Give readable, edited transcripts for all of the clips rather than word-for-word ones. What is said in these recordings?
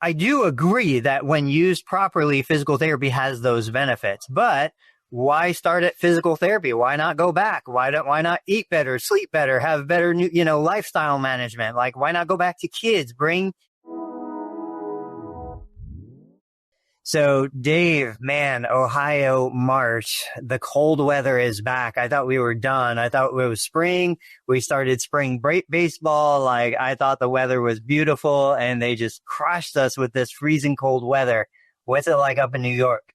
I do agree that when used properly, physical therapy has those benefits, but why start at physical therapy? Why not go back? Why not eat better, sleep better, have better, lifestyle management? Like, why not go back to kids? So Dave, man, Ohio, March, the cold weather is back. I thought we were done. I thought it was spring. We started spring baseball. Like, I thought the weather was beautiful, and they just crushed us with this freezing cold weather. What's it like up in New York?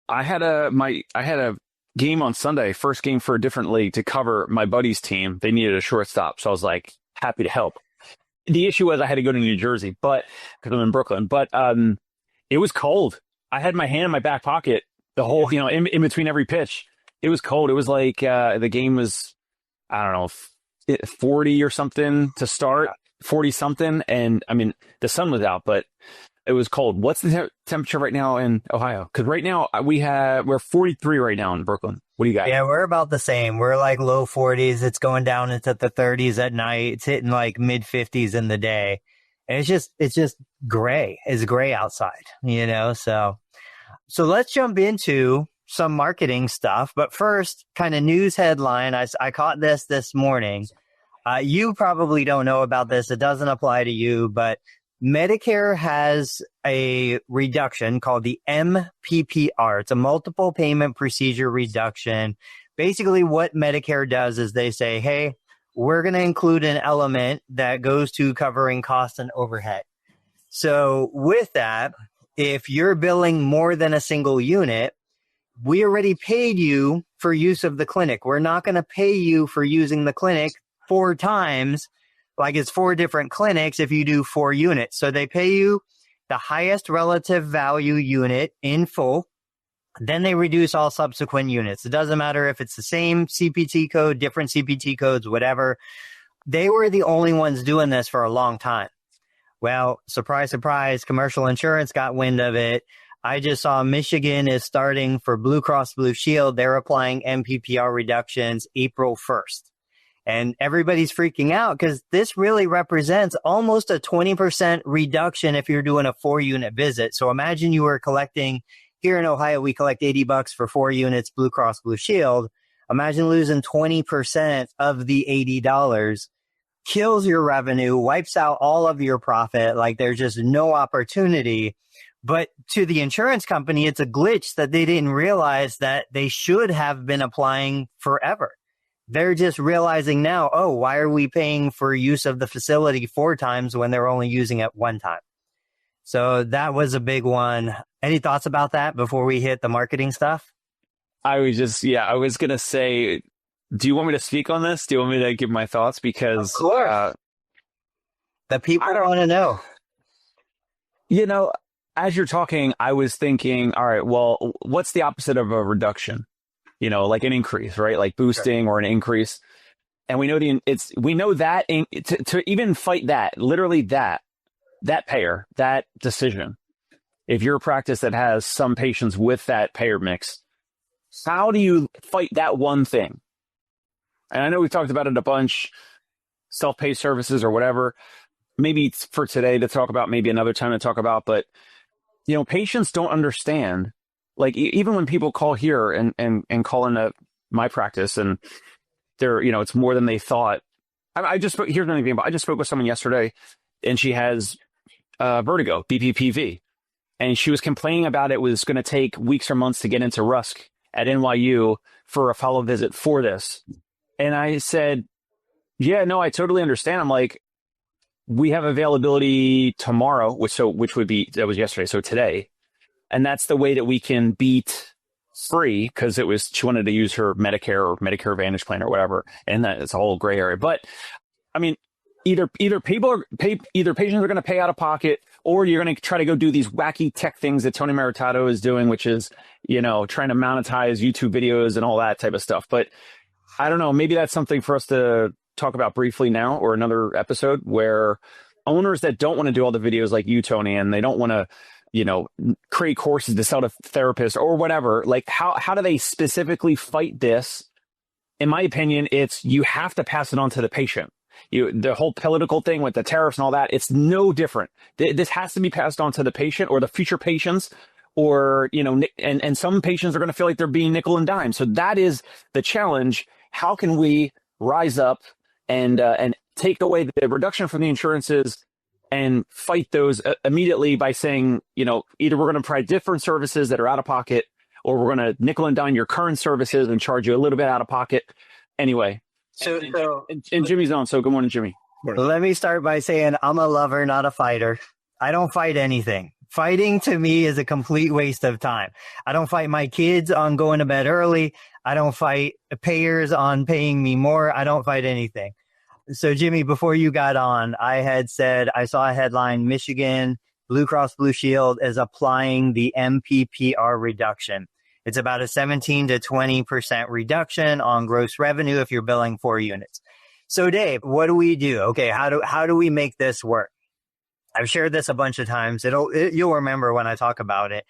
I had a game on Sunday, first game for a different league to cover my buddy's team. They needed a shortstop, so I was like happy to help. The issue was I had to go to New Jersey, because I'm in Brooklyn, but it was cold. I had my hand in my back pocket the whole, in between every pitch. It was cold. It was like the game was, I don't know, 40 or something to start, 40 something, and I mean the sun was out, but it was cold. What's the temperature right now in Ohio? Because right now we're 43 right now in Brooklyn. What do you got? Yeah, we're about the same. We're like low 40s. It's going down into the 30s at night. It's hitting like mid 50s in the day. And it's just gray. It's gray outside, so let's jump into some marketing stuff. But first, kind of news headline. I caught this morning. You probably don't know about this. It doesn't apply to you, but Medicare has a reduction called the MPPR. It's a multiple payment procedure reduction. Basically, what Medicare does is they say, hey, we're going to include an element that goes to covering costs and overhead. So with that, if you're billing more than a single unit, we already paid you for use of the clinic. We're not going to pay you for using the clinic 4 times. Like, it's 4 different clinics if you do 4 units. So they pay you the highest relative value unit in full. Then they reduce all subsequent units. It doesn't matter if it's the same CPT code, different CPT codes, whatever. They were the only ones doing this for a long time. Well, surprise, surprise, commercial insurance got wind of it. I just saw Michigan is starting for Blue Cross Blue Shield. They're applying MPPR reductions April 1st. And everybody's freaking out because this really represents almost a 20% reduction if you're doing a 4-unit visit. So imagine you were collecting, here in Ohio, we collect $80 for 4 units, Blue Cross Blue Shield. Imagine losing 20% of the $80, kills your revenue, wipes out all of your profit. Like, there's just no opportunity. But to the insurance company, it's a glitch that they didn't realize that they should have been applying forever. They're just realizing now, oh, why are we paying for use of the facility 4 times when they're only using it 1 time? So that was a big one. Any thoughts about that before we hit the marketing stuff? I was going to say, do you want me to speak on this? Do you want me to give my thoughts? Because of course. The people want to know. As you're talking, I was thinking, all right, well, what's the opposite of a reduction? Like an increase, right? Like boosting or an increase. And we know to even fight that, literally that payer, that decision. If you're a practice that has some patients with that payer mix, how do you fight that one thing? And I know we've talked about it a bunch, self-pay services or whatever. Maybe it's for today to talk about, maybe another time to talk about, but patients don't understand. Like, even when people call here and call into my practice and they're, it's more than they thought. Here's another example. I just spoke with someone yesterday and she has vertigo, BPPV. And she was complaining about it was going to take weeks or months to get into Rusk at NYU for a follow visit for this. And I said, yeah, no, I totally understand. I'm like, we have availability tomorrow, that was yesterday. So today. And that's the way that we can beat free, because she wanted to use her Medicare or Medicare Advantage plan or whatever. And it's a whole gray area. But I mean, either patients are going to pay out of pocket, or you're going to try to go do these wacky tech things that Tony Maritato is doing, which is, trying to monetize YouTube videos and all that type of stuff. But I don't know, maybe that's something for us to talk about briefly now, or another episode, where owners that don't want to do all the videos like you, Tony, and they don't want to, create courses to sell to therapists or whatever, like how do they specifically fight this? In my opinion, you have to pass it on to the patient. The whole political thing with the tariffs and all that, it's no different. This has to be passed on to the patient or the future patients, or, and some patients are going to feel like they're being nickel and dime. So that is the challenge. How can we rise up and take away the reduction from the insurances and fight those immediately by saying, either we're going to provide different services that are out of pocket, or we're going to nickel and dime your current services and charge you a little bit out of pocket. Anyway. And Jimmy's on. So good morning, Jimmy. Let me start by saying I'm a lover, not a fighter. I don't fight anything. Fighting to me is a complete waste of time. I don't fight my kids on going to bed early. I don't fight payers on paying me more. I don't fight anything. So Jimmy, before you got on, I had said, I saw a headline, Michigan Blue Cross Blue Shield is applying the MPPR reduction. It's about a 17 to 20% reduction on gross revenue if you're billing 4 units. So Dave, what do we do? Okay, how do we make this work? I've shared this a bunch of times. You'll remember when I talk about it.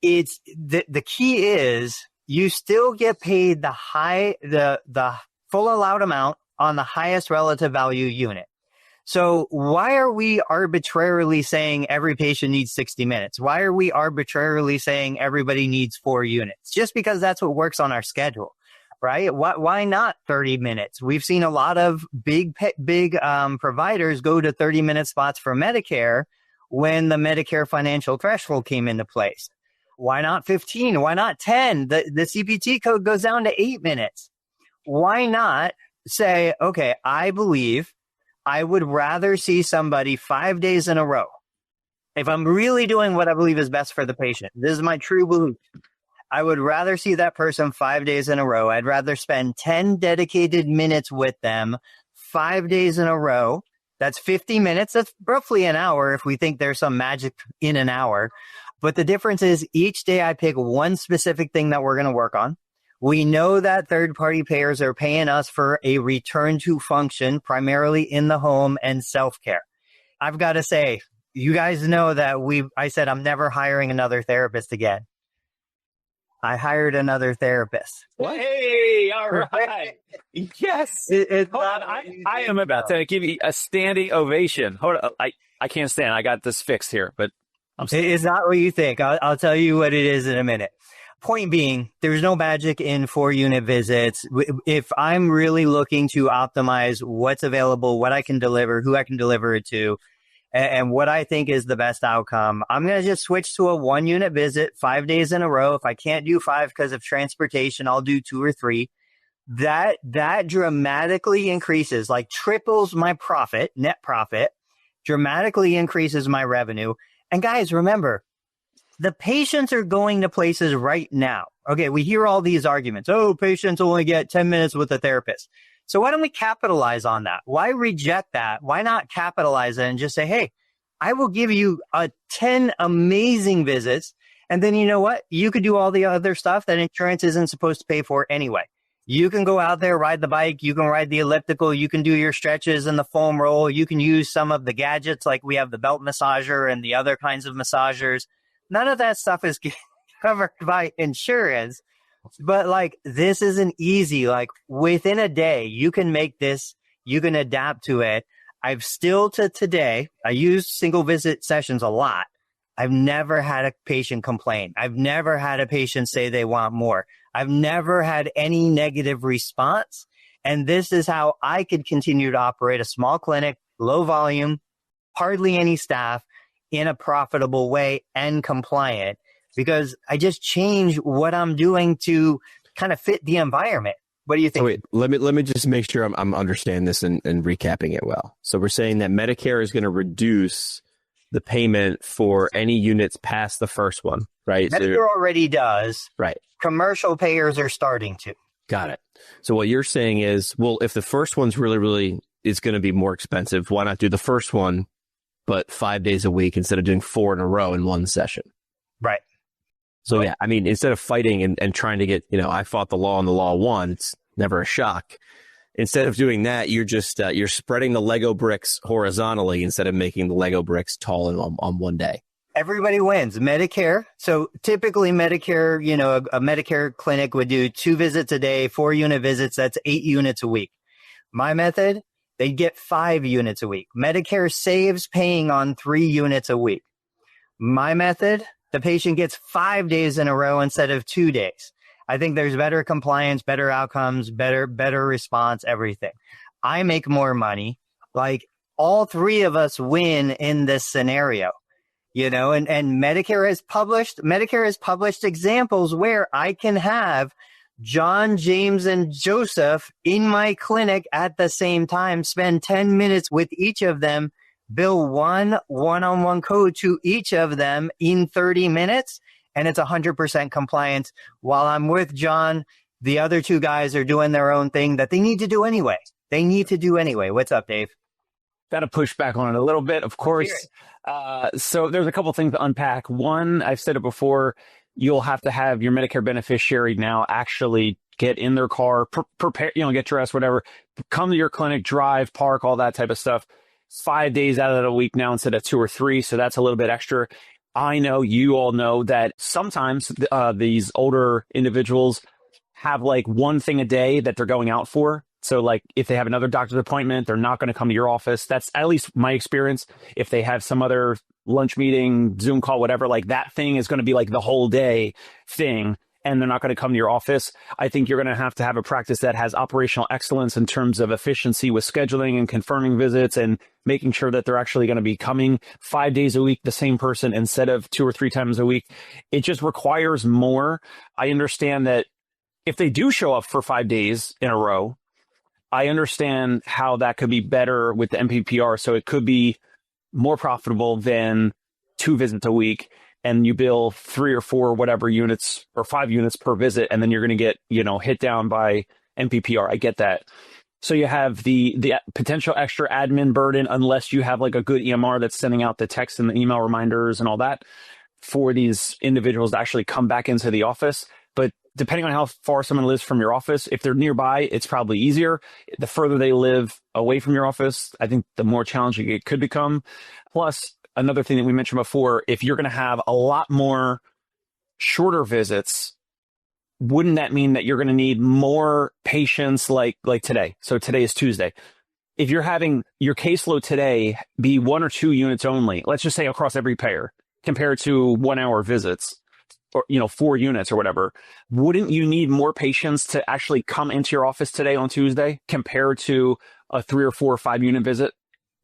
It's the key is you still get paid the full allowed amount on the highest relative value unit. So why are we arbitrarily saying every patient needs 60 minutes? Why are we arbitrarily saying everybody needs 4 units? Just because that's what works on our schedule, right? Why not 30 minutes? We've seen a lot of big providers go to 30-minute spots for Medicare when the Medicare financial threshold came into place. Why not 15? Why not 10? The CPT code goes down to 8 minutes. Why not say, okay, I believe I would rather see somebody 5 days in a row. If I'm really doing what I believe is best for the patient, this is my true belief. I would rather see that person 5 days in a row. I'd rather spend 10 dedicated minutes with them 5 days in a row. That's 50 minutes. That's roughly an hour if we think there's some magic in an hour. But the difference is each day I pick one specific thing that we're going to work on. We know that third-party payers are paying us for a return to function, primarily in the home and self-care. I've got to say, you guys know that I said I'm never hiring another therapist again. I hired another therapist. What? Hey, all right. Yes. Hold on. I am about to give you a standing ovation. Hold on. I can't stand. I got this fixed here, but it's not what you think. I'll tell you what it is in a minute. Point being, there's no magic in 4-unit visits. If I'm really looking to optimize what's available, what I can deliver, who I can deliver it to, and what I think is the best outcome, I'm going to just switch to a 1-unit visit 5 days in a row. If I can't do 5 because of transportation, I'll do 2 or 3. That dramatically increases, like triples my profit, net profit, dramatically increases my revenue. And guys, remember, the patients are going to places right now. Okay, we hear all these arguments. Oh, patients only get 10 minutes with a therapist. So why don't we capitalize on that? Why reject that? Why not capitalize it and just say, hey, I will give you 10 amazing visits. And then you know what? You could do all the other stuff that insurance isn't supposed to pay for anyway. You can go out there, ride the bike. You can ride the elliptical. You can do your stretches and the foam roll. You can use some of the gadgets like we have the belt massager and the other kinds of massagers. None of that stuff is covered by insurance, but this isn't easy. Within a day, you can make this, you can adapt to it. I've still to today, I use single visit sessions a lot. I've never had a patient complain. I've never had a patient say they want more. I've never had any negative response. And this is how I could continue to operate a small clinic, low volume, hardly any staff, in a profitable way and compliant, because I just change what I'm doing to kind of fit the environment. What do you think? Wait, let me just make sure I'm understanding this and recapping it well. So we're saying that Medicare is going to reduce the payment for any units past the first one, right? Medicare already does. Right. Commercial payers are starting to. Got it. So what you're saying is, well, if the first one's really is going to be more expensive, why not do the first one, but 5 days a week instead of doing 4 in a row in one session? Right. So yeah, I mean, instead of fighting and trying to get, I fought the law and the law won, it's never a shock. Instead of doing that, you're just, you're spreading the Lego bricks horizontally instead of making the Lego bricks tall on one day. Everybody wins. Medicare. So typically Medicare, a Medicare clinic would do 2 visits a day, 4-unit visits. That's 8 units a week. My method they'd get 5 units a week. Medicare saves paying on 3 units a week. My method, the patient gets 5 days in a row instead of 2 days. I think there's better compliance, better outcomes, better response, everything. I make more money. Like, all 3 of us win in this scenario, and Medicare has published examples where I can have John, James, and Joseph in my clinic at the same time, spend 10 minutes with each of them, bill one-on-one code to each of them in 30 minutes, and it's 100% compliance. While I'm with John, the other 2 guys are doing their own thing that they need to do anyway. What's up, Dave? Got to push back on it a little bit, of course. So there's a couple things to unpack. One, I've said it before, you'll have to have your Medicare beneficiary now actually get in their car, prepare, get dressed, whatever, come to your clinic, drive, park, all that type of stuff. 5 days out of the week now instead of 2 or 3. So that's a little bit extra. I know you all know that sometimes these older individuals have like one thing a day that they're going out for. So like if they have another doctor's appointment, they're not going to come to your office. That's at least my experience. If they have some other lunch meeting, Zoom call, whatever, like that thing is going to be like the whole day thing, and they're not going to come to your office. I think you're going to have a practice that has operational excellence in terms of efficiency with scheduling and confirming visits and making sure that they're actually going to be coming 5 days a week, the same person instead of 2 or 3 times a week. It just requires more. I understand that if they do show up for 5 days in a row, I understand how that could be better with the MPPR. So it could be more profitable than 2 visits a week, and you bill 3 or 4, whatever units or 5 units per visit. And then you're going to get, hit down by MPPR. I get that. So you have the potential extra admin burden, unless you have like a good EMR that's sending out the text and the email reminders and all that for these individuals to actually come back into the office. But depending on how far someone lives from your office, if they're nearby, it's probably easier. The further they live away from your office, I think the more challenging it could become. Plus, another thing that we mentioned before, if you're going to have a lot more shorter visits, wouldn't that mean that you're going to need more patients like today? So today is Tuesday. If you're having your caseload today be 1 or 2 units only, let's just say across every payer, compared to 1 hour visits, or 4 units or whatever, wouldn't you need more patients to actually come into your office today on Tuesday compared to a 3 or 4 or 5 unit visit?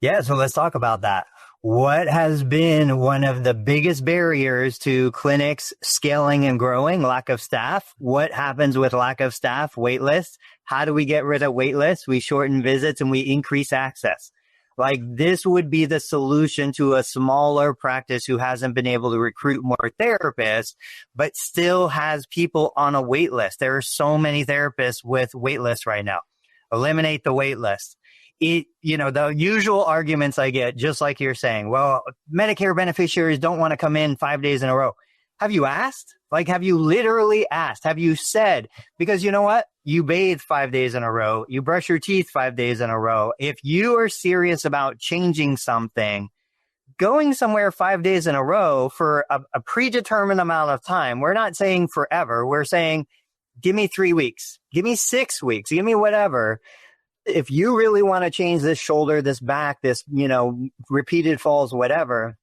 Yeah, so let's talk about that. What has been one of the biggest barriers to clinics scaling and growing? Lack of staff. What happens with lack of staff? Wait lists. How do we get rid of wait lists? We shorten visits and we increase access. Like, this would be the solution to a smaller practice who hasn't been able to recruit more therapists, but still has people on a wait list. There are so many therapists with wait lists right now. Eliminate the wait list. The usual arguments I get, just like you're saying, well, Medicare beneficiaries don't want to come in 5 days in a row. Have you asked? Like, have you literally asked? Have you said? Because you know what? You bathe 5 days in a row. You brush your teeth 5 days in a row. If you are serious about changing something, going somewhere 5 days in a row for a predetermined amount of time, we're not saying forever. We're saying, give me 3 weeks, give me 6 weeks, give me whatever. If you really want to change this shoulder, this back, this, repeated falls, whatever,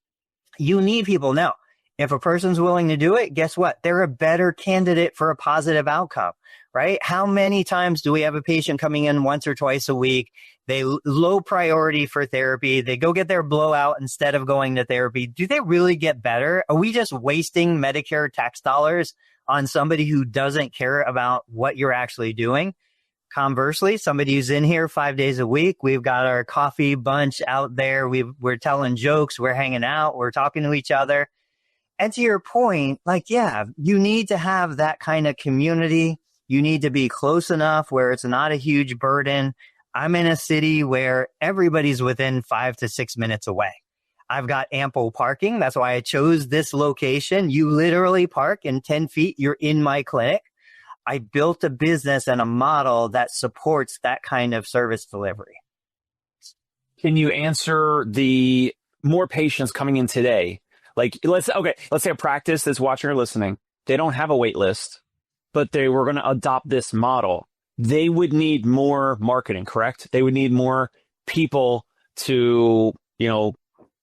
you need people. Now, if a person's willing to do it, guess what? They're a better candidate for a positive outcome, right? How many times do we have a patient coming in once or twice a week? They low priority for therapy. They go get their blowout instead of going to therapy. Do they really get better? Are we just wasting Medicare tax dollars on somebody who doesn't care about what you're actually doing? Conversely, somebody who's in here 5 days a week, we've got our coffee bunch out there. We're telling jokes. We're hanging out. We're talking to each other. And to your point, you need to have that kind of community. You need to be close enough where it's not a huge burden. I'm in a city where everybody's within 5 to 6 minutes away. I've got ample parking. That's why I chose this location. You literally park in 10 feet. You're in my clinic. I built a business and a model that supports that kind of service delivery. Can you answer the more patients coming in today? Like, let's say a practice that's watching or listening, they don't have a wait list, but they were going to adopt this model. They would need more marketing, correct? They would need more people to,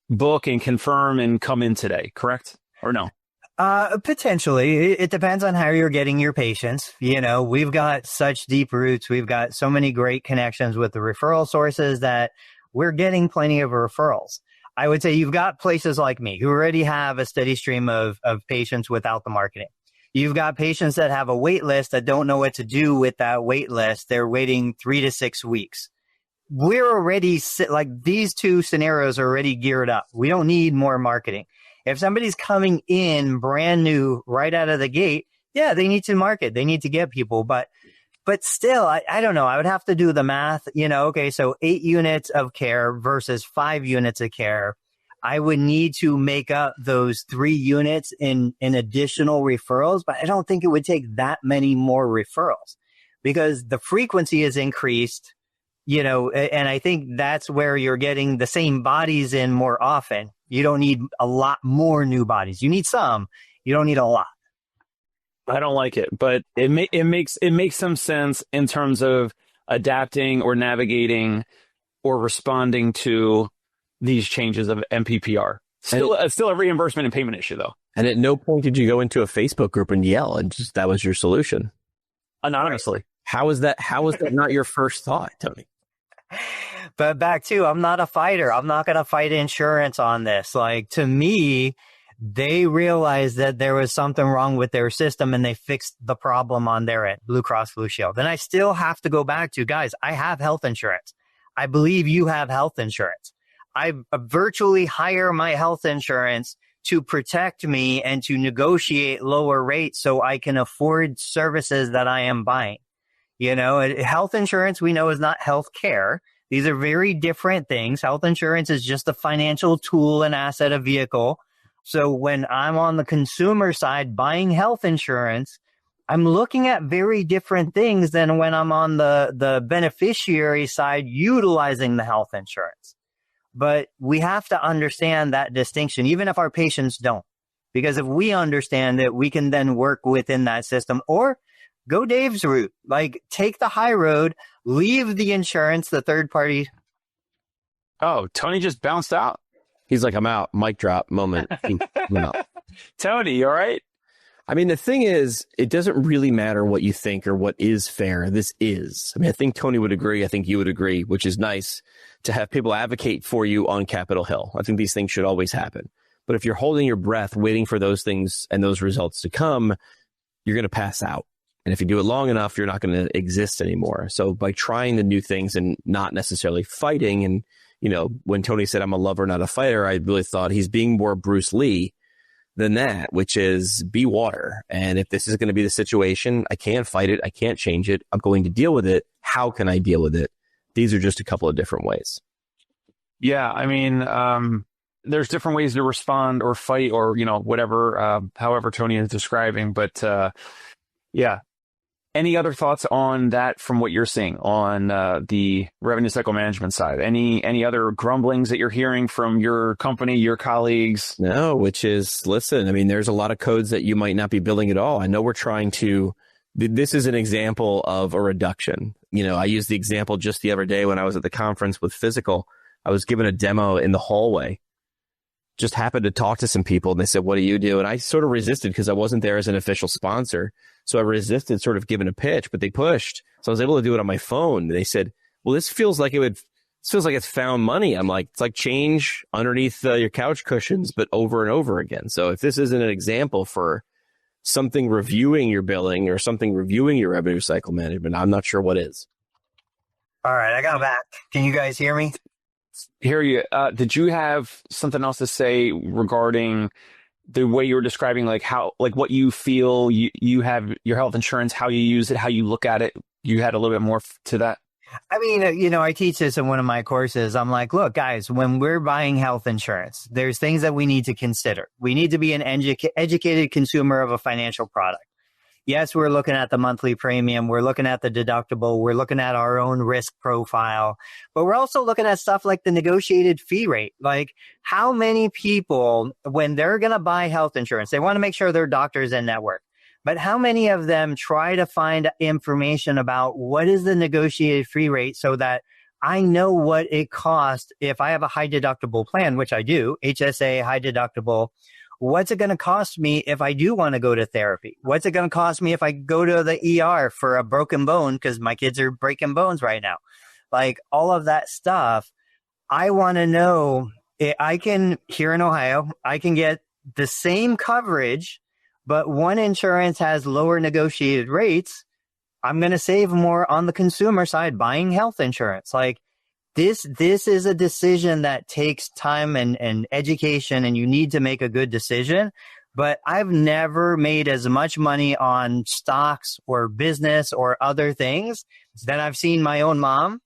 book and confirm and come in today, correct? Or no? Potentially. It depends on how you're getting your patients. We've got such deep roots. We've got so many great connections with the referral sources that we're getting plenty of referrals. I would say you've got places like me who already have a steady stream of patients without the marketing. You've got patients that have a wait list that don't know what to do with that wait list. They're waiting 3 to 6 weeks. We're already these two scenarios are already geared up. We don't need more marketing. If somebody's coming in brand new right out of the gate, yeah, they need to market. They need to get people. But still, I don't know. I would have to do the math. Okay, so 8 units of care versus 5 units of care. I would need to make up those 3 units in additional referrals, but I don't think it would take that many more referrals because the frequency is increased, and I think that's where you're getting the same bodies in more often. You don't need a lot more new bodies. You need some, you don't need a lot. I don't like it, but it makes some sense in terms of adapting or navigating or responding to these changes of MPPR. Still a reimbursement and payment issue, though. And at no point did you go into a Facebook group and yell, and just that was your solution anonymously. How is that not your first thought, Tony? But back to, I'm not a fighter. I'm not going to fight insurance on this. To me, they realized that there was something wrong with their system and they fixed the problem on their end, Blue Cross Blue Shield. And I still have to go back to, guys, I have health insurance. I believe you have health insurance. I virtually hire my health insurance to protect me and to negotiate lower rates so I can afford services that I am buying. Health insurance, we know, is not health care. These are very different things. Health insurance is just a financial tool, an asset, a vehicle. So when I'm on the consumer side buying health insurance, I'm looking at very different things than when I'm on the beneficiary side utilizing the health insurance. But we have to understand that distinction, even if our patients don't. Because if we understand it, we can then work within that system or go Dave's route. Take the high road, leave the insurance, the third party. Oh, Tony just bounced out. He's like, I'm out. Mic drop moment. I'm out. Tony, you all right? I mean, the thing is, it doesn't really matter what you think or what is fair. This is. I think Tony would agree. I think you would agree, which is nice to have people advocate for you on Capitol Hill. I think these things should always happen. But if you're holding your breath, waiting for those things and those results to come, you're going to pass out. And if you do it long enough, you're not going to exist anymore. So by trying the new things and not necessarily fighting, and, when Tony said I'm a lover, not a fighter, I really thought he's being more Bruce Lee than that, which is be water. And if this is going to be the situation, I can't fight it. I can't change it. I'm going to deal with it. How can I deal with it? These are just a couple of different ways. Yeah. I mean, there's different ways to respond or fight or, whatever, however Tony is describing. But yeah. Any other thoughts on that from what you're seeing on the revenue cycle management side? Any other grumblings that you're hearing from your company, your colleagues? No, which is, listen, I mean, there's a lot of codes that you might not be billing at all. I know we're trying to, this is an example of a reduction. I used the example just the other day when I was at the conference with Physical. I was given a demo in the hallway. Just happened to talk to some people and they said, what do you do? And I sort of resisted because I wasn't there as an official sponsor. So I resisted sort of giving a pitch, but they pushed. So I was able to do it on my phone. They said, well, this feels like it's found money. I'm like, it's like change underneath your couch cushions, but over and over again. So if this isn't an example for something reviewing your billing or something reviewing your revenue cycle management, I'm not sure what is. All right, I got back. Can you guys hear me? Hear you. Did you have something else to say regarding the way you were describing, what you feel you have your health insurance, how you use it, how you look at it? You had a little bit more to that. I mean, I teach this in one of my courses. I'm like, look, guys, when we're buying health insurance, there's things that we need to consider. We need to be an educated consumer of a financial product. Yes, we're looking at the monthly premium. We're looking at the deductible. We're looking at our own risk profile. But we're also looking at stuff like the negotiated fee rate. Like how many people, when they're going to buy health insurance, they want to make sure their doctor's in network. But how many of them try to find information about what is the negotiated fee rate so that I know what it costs if I have a high deductible plan, which I do, HSA, high deductible. What's it going to cost me if I do want to go to therapy? What's it going to cost me if I go to the ER for a broken bone? Because my kids are breaking bones right now. Like all of that stuff. I want to know, I can, here in Ohio, I can get the same coverage, but one insurance has lower negotiated rates. I'm going to save more on the consumer side buying health insurance. Like this is a decision that takes time and education, and you need to make a good decision. But I've never made as much money on stocks or business or other things than I've seen my own mom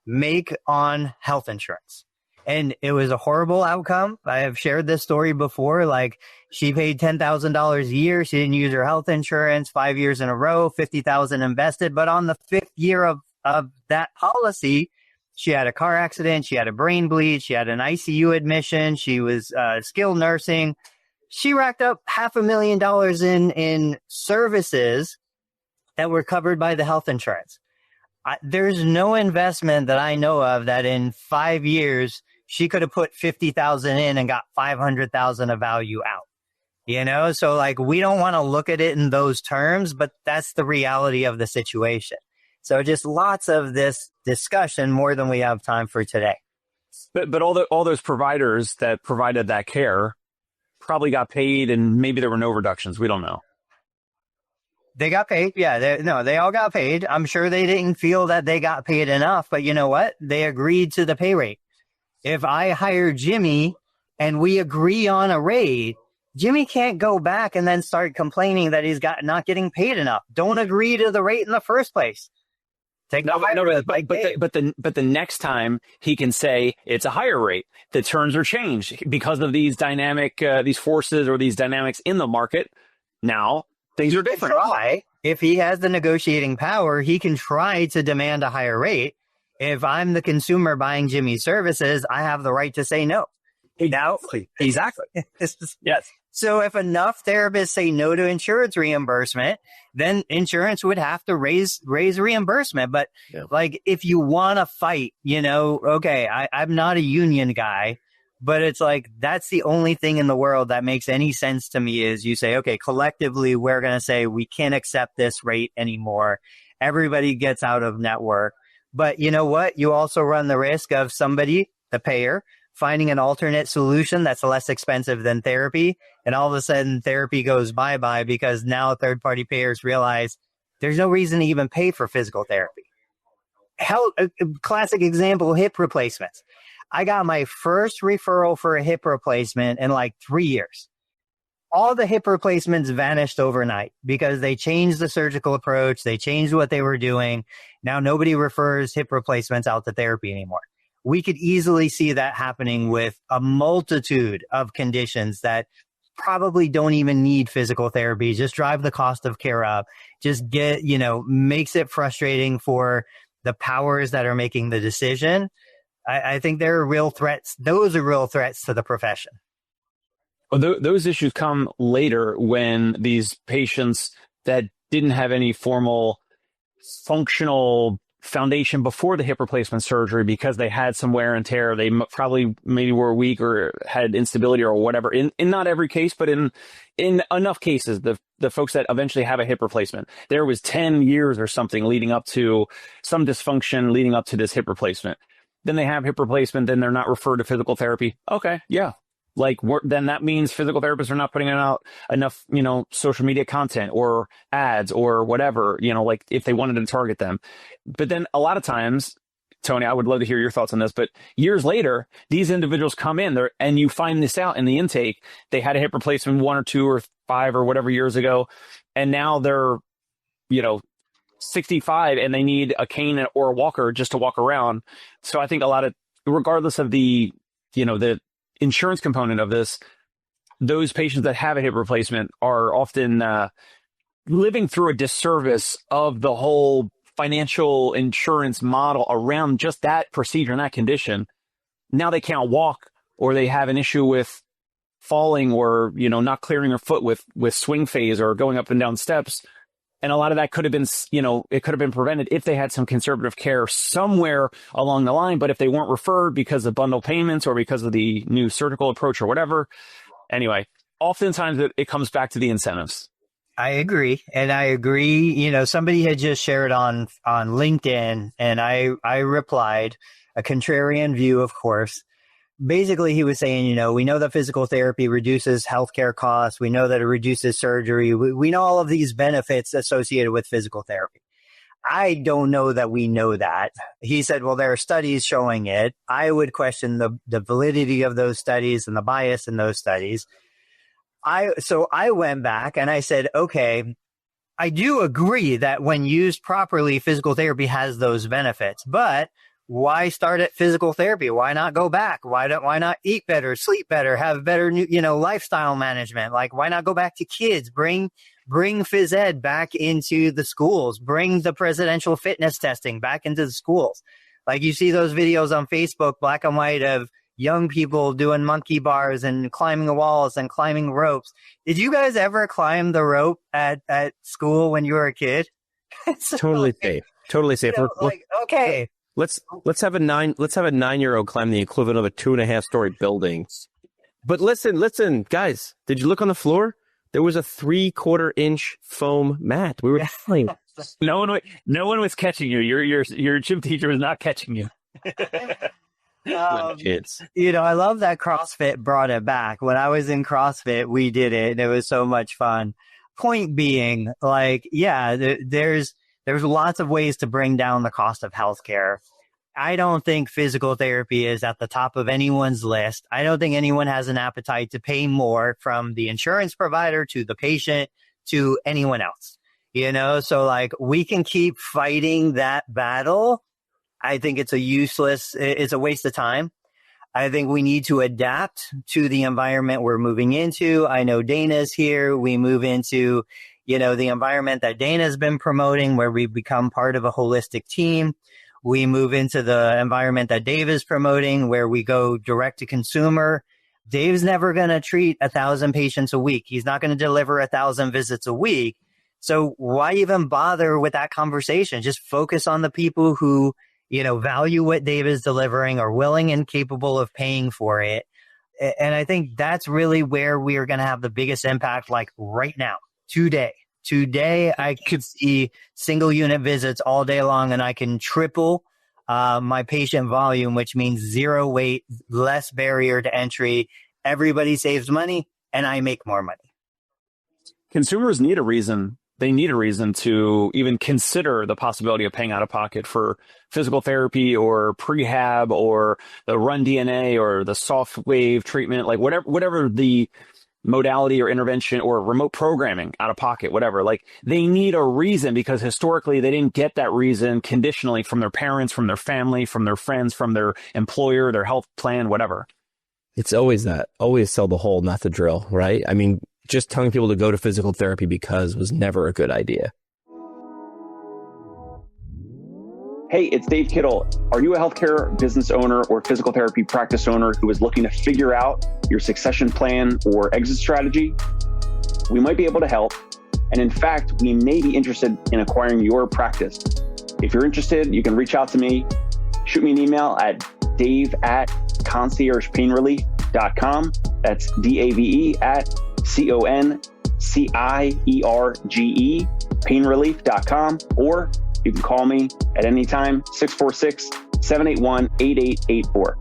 make on health insurance. And it was a horrible outcome. I have shared this story before. Like she paid $10,000 a year. She didn't use her health insurance 5 years in a row, $50,000 invested. But on the 5th year of that policy, she had a car accident. She had a brain bleed. She had an ICU admission. She was skilled nursing. She racked up $500,000 in services that were covered by the health insurance. There's no investment that I know of that in 5 years she could have put 50,000 in and got 500,000 of value out. You know, so like we don't want to look at it in those terms, but that's the reality of the situation. So just lots of this discussion, more than we have time for today. But all those providers that provided that care probably got paid, and maybe there were no reductions. We don't know. They got paid. Yeah, they all got paid. I'm sure they didn't feel that they got paid enough, but you know what? They agreed to the pay rate. If I hire Jimmy and we agree on a rate, Jimmy can't go back and then start complaining that he's not getting paid enough. Don't agree to the rate in the first place. But the next time he can say it's a higher rate. The terms are changed because of these dynamic, these forces or these dynamics in the market. Now things are different. If he has the negotiating power, he can try to demand a higher rate. If I'm the consumer buying Jimmy's services, I have the right to say no. Exactly. Yes. So if enough therapists say no to insurance reimbursement, then insurance would have to raise reimbursement. But like, if you want to fight, you know, okay, I'm not a union guy, but it's like, that's the only thing in the world that makes any sense to me is you say, okay, collectively, we're going to say we can't accept this rate anymore. Everybody gets out of network. But you know what? You also run the risk of somebody, the payer, finding an alternate solution that's less expensive than therapy. And all of a sudden therapy goes bye-bye because now third-party payers realize there's no reason to even pay for physical therapy. Classic example, hip replacements. I got my first referral for a hip replacement in like 3 years. All the hip replacements vanished overnight because they changed the surgical approach. They changed what they were doing. Now nobody refers hip replacements out to therapy anymore. We could easily see that happening with a multitude of conditions that probably don't even need physical therapy. Just drive the cost of care up. Just makes it frustrating for the powers that are making the decision. I think there are real threats. Those are real threats to the profession. Well, those issues come later when these patients that didn't have any formal functional foundation before the hip replacement surgery because they had some wear and tear, they maybe were weak or had instability or whatever. In not every case, but in enough cases, the folks that eventually have a hip replacement, there was 10 years or something leading up to some dysfunction leading up to this hip replacement. Then they have hip replacement, then they're not referred to physical therapy. Okay, yeah. Then that means physical therapists are not putting out enough, social media content or ads or whatever, like if they wanted to target them. But then a lot of times, Tony, I would love to hear your thoughts on this, but years later, these individuals come in there and you find this out in the intake. They had a hip replacement 1 or 2 or 5 or whatever years ago. And now they're, 65 and they need a cane or a walker just to walk around. So I think regardless of the insurance component of this, those patients that have a hip replacement are often living through a disservice of the whole financial insurance model around just that procedure and that condition. Now they can't walk, or they have an issue with falling, or not clearing their foot with swing phase or going up and down steps. And a lot of that could have been, it could have been prevented if they had some conservative care somewhere along the line. But if they weren't referred because of bundle payments or because of the new surgical approach or whatever. Anyway, oftentimes it comes back to the incentives. I agree. And I agree. Somebody had just shared on LinkedIn, and I replied, a contrarian view, of course. Basically, he was saying, we know that physical therapy reduces healthcare costs. We know that it reduces surgery. We know all of these benefits associated with physical therapy. I don't know that we know that. He said, well, there are studies showing it. I would question the validity of those studies and the bias in those studies. So I went back and I said, okay, I do agree that when used properly, physical therapy has those benefits, but why start at physical therapy? Why not go back? Why not eat better, sleep better, have better, lifestyle management? Like, why not go back to kids? Bring phys ed back into the schools. Bring the presidential fitness testing back into the schools. Like, you see those videos on Facebook, black and white, of young people doing monkey bars and climbing walls and climbing ropes. Did you guys ever climb the rope at school when you were a kid? Totally safe. Totally safe. Okay. Let's have a 9-year-old climb the equivalent of a 2.5-story building. But listen, guys, did you look on the floor? There was a 3/4-inch foam mat. We were fine. No one was catching you. Your gym teacher was not catching you. I love that CrossFit brought it back. When I was in CrossFit, we did it, and it was so much fun. Point being, there's lots of ways to bring down the cost of healthcare. I don't think physical therapy is at the top of anyone's list. I don't think anyone has an appetite to pay more, from the insurance provider to the patient to anyone else. So we can keep fighting that battle. I think it's a waste of time. I think we need to adapt to the environment we're moving into. I know Dana's here. We move into the environment that Dana's been promoting, where we become part of a holistic team. We move into the environment that Dave is promoting, where we go direct to consumer. Dave's never going to treat 1,000 patients a week. He's not going to deliver 1,000 visits a week. So why even bother with that conversation? Just focus on the people who, value what Dave is delivering, are willing and capable of paying for it. And I think that's really where we are going to have the biggest impact, like right now. Today, I could see single unit visits all day long, and I can triple my patient volume, which means zero wait, less barrier to entry. Everybody saves money, and I make more money. Consumers need a reason. They need a reason to even consider the possibility of paying out of pocket for physical therapy or prehab or the Run DNA or the soft wave treatment, like whatever the modality or intervention or remote programming out of pocket, whatever. Like, they need a reason, because historically they didn't get that reason conditionally from their parents, from their family, from their friends, from their employer, their health plan, whatever. It's always that. Always sell the hole, not the drill, right? I mean, just telling people to go to physical therapy because was never a good idea. Hey, it's Dave Kittle. Are you a healthcare business owner or physical therapy practice owner who is looking to figure out your succession plan or exit strategy? We might be able to help. And in fact, we may be interested in acquiring your practice. If you're interested, you can reach out to me. Shoot me an email at dave@conciergepainrelief.com. That's DAVE@CONCIERGE painrelief.com, or you can call me at any time, 646-781-8884.